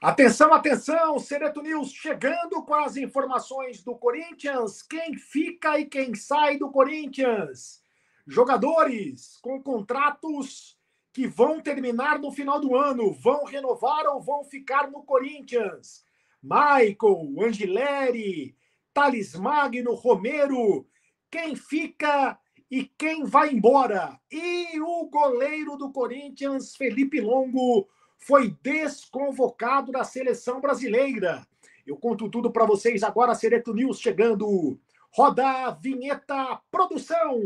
Atenção, atenção, Sereto News chegando com as informações do Corinthians. Quem fica e quem sai do Corinthians? Jogadores com contratos que vão terminar no final do ano, vão renovar ou vão ficar no Corinthians? Michael, Angileri, Thales Magno, Romero. Quem fica e quem vai embora? E o goleiro do Corinthians, Felipe Longo, foi desconvocado da seleção brasileira. Eu conto tudo para vocês agora, Sereto News chegando. Roda a vinheta, produção!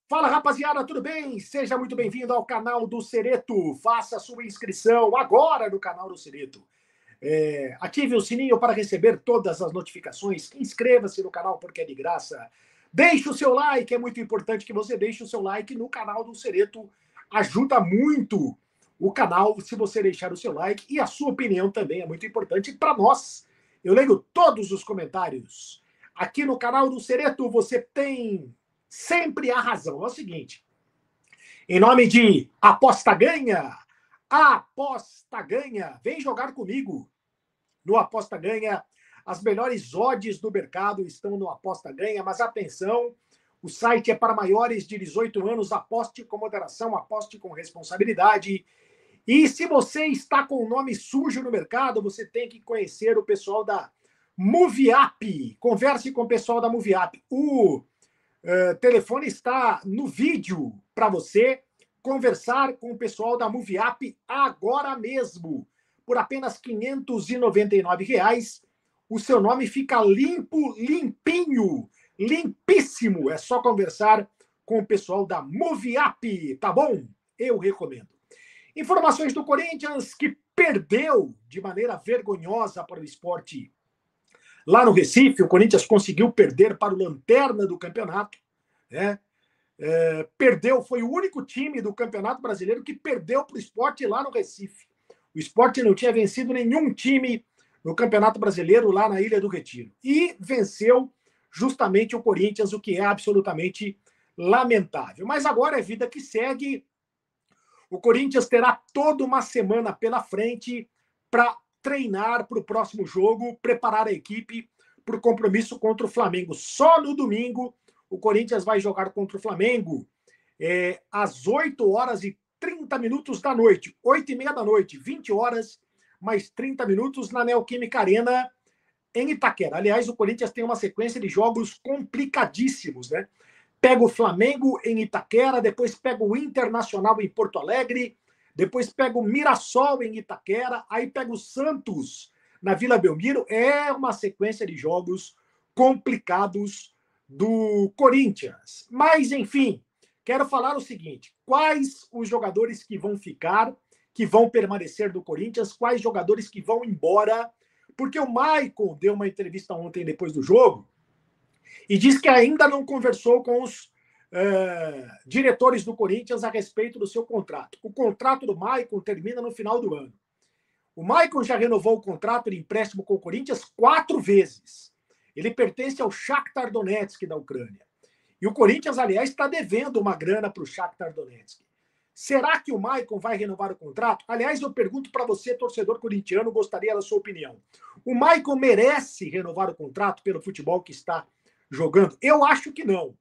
Fala, rapaziada, tudo bem? Seja muito bem-vindo ao canal do Sereto. Faça a sua inscrição agora no canal do Sereto. Ative o sininho para receber todas as notificações. Inscreva-se no canal porque é de graça. Deixe o seu like, é muito importante que você deixe o seu like no canal do Sereto. Ajuda muito o canal se você deixar o seu like. E a sua opinião também é muito importante para nós. Eu leio todos os comentários. Aqui no canal do Sereto você tem sempre a razão. É o seguinte, em nome de Aposta Ganha, vem jogar comigo no Aposta Ganha. As melhores odds do mercado estão no Aposta Ganha, mas atenção, o site é para maiores de 18 anos, aposte com moderação, aposte com responsabilidade. E se você está com o nome sujo no mercado, você tem que conhecer o pessoal da Moviap. Converse com o pessoal da Moviap. O telefone está no vídeo para você conversar com o pessoal da Moviap agora mesmo. Por apenas R$ 599, o seu nome fica limpo, limpinho, limpíssimo. É só conversar com o pessoal da Moviap, tá bom? Eu recomendo. Informações do Corinthians, que perdeu de maneira vergonhosa para o Sport lá no Recife. O Corinthians conseguiu perder para o lanterna do campeonato, né? Perdeu, foi o único time do Campeonato Brasileiro que perdeu para o Sport lá no Recife. O Sport não tinha vencido nenhum time no Campeonato Brasileiro lá na Ilha do Retiro. E venceu justamente o Corinthians, o que é absolutamente lamentável. Mas agora é vida que segue. O Corinthians terá toda uma semana pela frente para treinar para o próximo jogo, preparar a equipe para o compromisso contra o Flamengo. Só no domingo, o Corinthians vai jogar contra o Flamengo às 8h30 da noite. 8h30 da noite, 20 horas, mais 30 minutos na Neoquímica Arena, em Itaquera. Aliás, o Corinthians tem uma sequência de jogos complicadíssimos, né? Pega o Flamengo em Itaquera, depois pega o Internacional em Porto Alegre, depois pega o Mirassol em Itaquera, aí pega o Santos na Vila Belmiro. É uma sequência de jogos complicados do Corinthians. Mas, enfim, quero falar o seguinte: quais os jogadores que vão ficar, que vão permanecer do Corinthians, quais jogadores que vão embora, porque o Michael deu uma entrevista ontem depois do jogo e disse que ainda não conversou com os diretores do Corinthians a respeito do seu contrato. O contrato do Maicon termina no final do ano. O Maicon já renovou o contrato de empréstimo com o Corinthians 4 vezes. Ele pertence ao Shakhtar Donetsk da Ucrânia. E o Corinthians, aliás, está devendo uma grana para o Shakhtar Donetsk. Será que o Maicon vai renovar o contrato? Aliás, eu pergunto para você, torcedor corintiano, gostaria da sua opinião. O Maicon merece renovar o contrato pelo futebol que está jogando? Eu acho que não.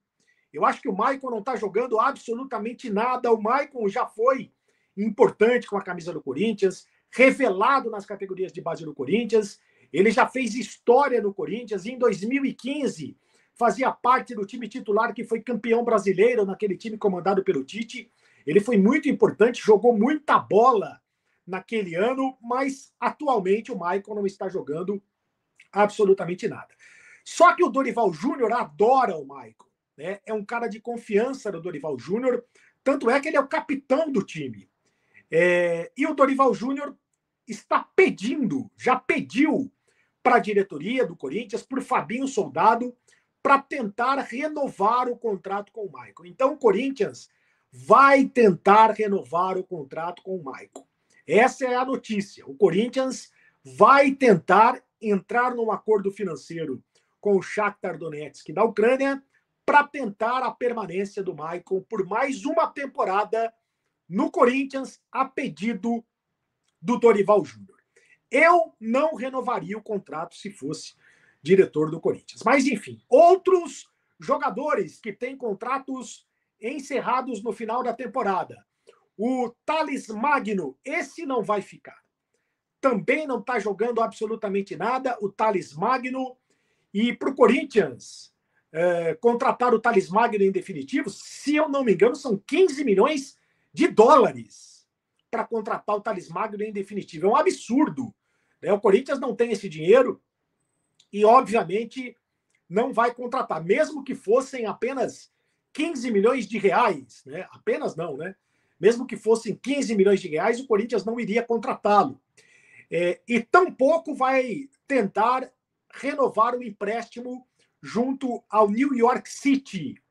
Eu acho que o Maicon não está jogando absolutamente nada. O Maicon já foi importante com a camisa do Corinthians, revelado nas categorias de base do Corinthians. Ele já fez história no Corinthians. E em 2015, fazia parte do time titular que foi campeão brasileiro naquele time comandado pelo Tite. Ele foi muito importante, jogou muita bola naquele ano, mas atualmente o Maicon não está jogando absolutamente nada. Só que o Dorival Júnior adora o Maicon, né? É um cara de confiança do Dorival Júnior, tanto é que ele é o capitão do time. E o Dorival Júnior está pedindo, já pediu para a diretoria do Corinthians, por Fabinho Soldado, para tentar renovar o contrato com o Maicon. Então o Corinthians vai tentar renovar o contrato com o Maicon. Essa é a notícia. O Corinthians vai tentar entrar num acordo financeiro com o Shakhtar Donetsk da Ucrânia para tentar a permanência do Maicon por mais uma temporada no Corinthians a pedido do Dorival Júnior. Eu não renovaria o contrato se fosse diretor do Corinthians. Mas, enfim, outros jogadores que têm contratos encerrados no final da temporada. O Thales Magno, esse não vai ficar. Também não está jogando absolutamente nada, o Thales Magno. E para o Corinthians contratar o Thales Magno em definitivo, se eu não me engano, são 15 milhões de dólares para contratar o Thales Magno em definitivo. É um absurdo. Né? O Corinthians não tem esse dinheiro e, obviamente, não vai contratar. Mesmo que fossem apenas 15 milhões de reais, né? Apenas não, né? Mesmo que fossem 15 milhões de reais, o Corinthians não iria contratá-lo. E tampouco vai tentar renovar o empréstimo junto ao New York City.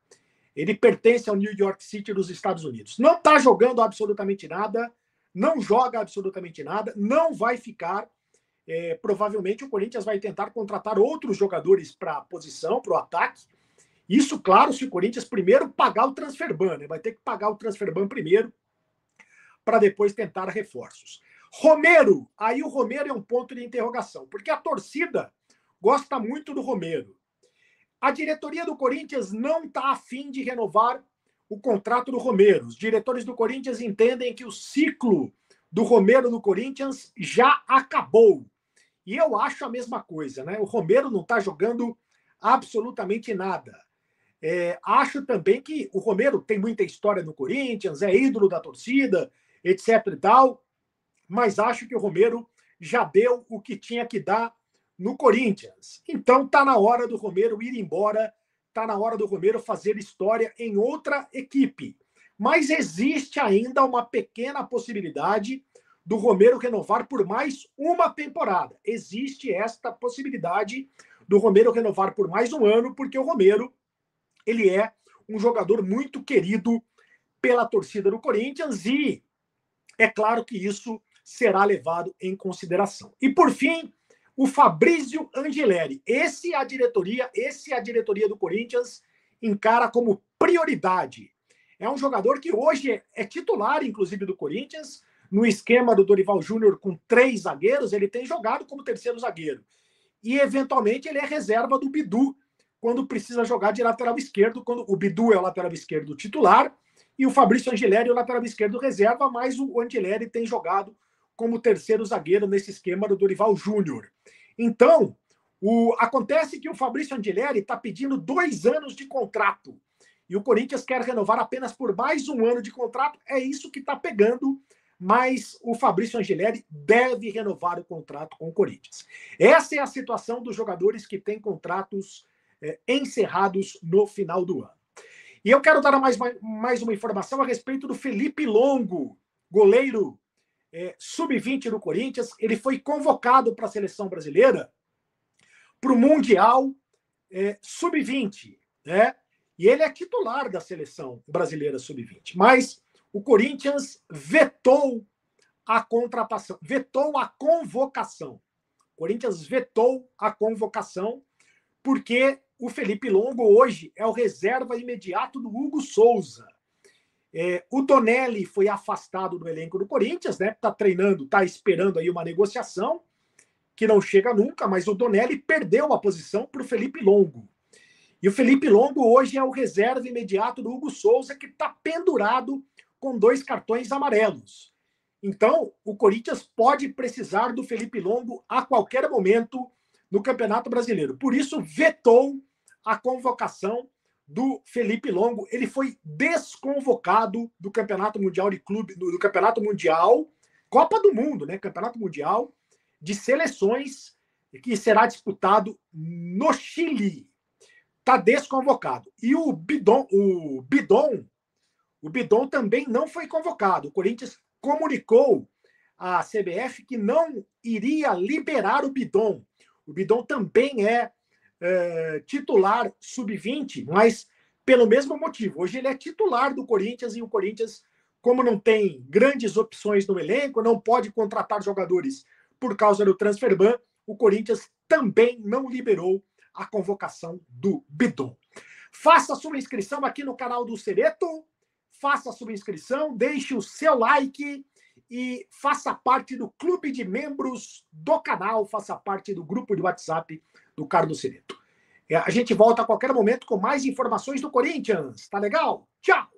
Ele pertence ao New York City dos Estados Unidos. Não está jogando absolutamente nada, não joga absolutamente nada, não vai ficar. Provavelmente o Corinthians vai tentar contratar outros jogadores para a posição, para o ataque. Isso, claro, se o Corinthians primeiro pagar o transfer ban, né? Vai ter que pagar o transfer ban primeiro para depois tentar reforços. Romero, aí o Romero é um ponto de interrogação, porque a torcida gosta muito do Romero. A diretoria do Corinthians não está afim de renovar o contrato do Romero. Os diretores do Corinthians entendem que o ciclo do Romero no Corinthians já acabou. E eu acho a mesma coisa, né? O Romero não está jogando absolutamente nada. Acho também que o Romero tem muita história no Corinthians, é ídolo da torcida, etc e tal, mas acho que o Romero já deu o que tinha que dar no Corinthians. Então está na hora do Romero ir embora, está na hora do Romero fazer história em outra equipe. Mas existe ainda uma pequena possibilidade do Romero renovar por mais uma temporada. Existe esta possibilidade do Romero renovar por mais um ano, porque o Romero ele é um jogador muito querido pela torcida do Corinthians e é claro que isso será levado em consideração. E, por fim, o Fabrício Angeleri. Esse a diretoria do Corinthians encara como prioridade. É um jogador que hoje é titular, inclusive, do Corinthians. No esquema do Dorival Júnior com 3 zagueiros, ele tem jogado como terceiro zagueiro. E, eventualmente, ele é reserva do Bidu, quando precisa jogar de lateral esquerdo, quando o Bidu é o lateral esquerdo titular, e o Fabrício Angeleri é o lateral esquerdo reserva, mas o Angeleri tem jogado como terceiro zagueiro nesse esquema do Dorival Júnior. Então, acontece que o Fabrício Angeleri está pedindo 2 anos de contrato, e o Corinthians quer renovar apenas por mais um ano de contrato, é isso que está pegando, mas o Fabrício Angeleri deve renovar o contrato com o Corinthians. Essa é a situação dos jogadores que têm contratos encerrados no final do ano. E eu quero dar mais uma informação a respeito do Felipe Longo, goleiro sub-20 do Corinthians. Ele foi convocado para a seleção brasileira para o Mundial sub-20, né? E ele é titular da seleção brasileira sub-20. Mas o Corinthians vetou a contratação, vetou a convocação. O Corinthians vetou a convocação porque o Felipe Longo hoje é o reserva imediato do Hugo Souza. O Donelli foi afastado do elenco do Corinthians, né? Está treinando, está esperando aí uma negociação que não chega nunca, mas o Donelli perdeu a posição para o Felipe Longo. E o Felipe Longo hoje é o reserva imediato do Hugo Souza, que está pendurado com 2 cartões amarelos. Então, o Corinthians pode precisar do Felipe Longo a qualquer momento no Campeonato Brasileiro. Por isso, vetou a convocação do Felipe Longo. Ele foi desconvocado do Campeonato Mundial de Clube, do Campeonato Mundial, Copa do Mundo, né? Campeonato Mundial de Seleções, que será disputado no Chile. Está desconvocado. E o Bidon também não foi convocado. O Corinthians comunicou à CBF que não iria liberar o Bidon. O Bidon também é titular sub-20, mas pelo mesmo motivo. Hoje ele é titular do Corinthians e o Corinthians, como não tem grandes opções no elenco, não pode contratar jogadores por causa do transfer ban, o Corinthians também não liberou a convocação do Bidon. Faça a sua inscrição aqui no canal do Cereto, faça a sua inscrição, deixe o seu like e faça parte do clube de membros do canal, faça parte do grupo de WhatsApp do Carlos Cereto. A gente volta a qualquer momento com mais informações do Corinthians. Tá legal? Tchau!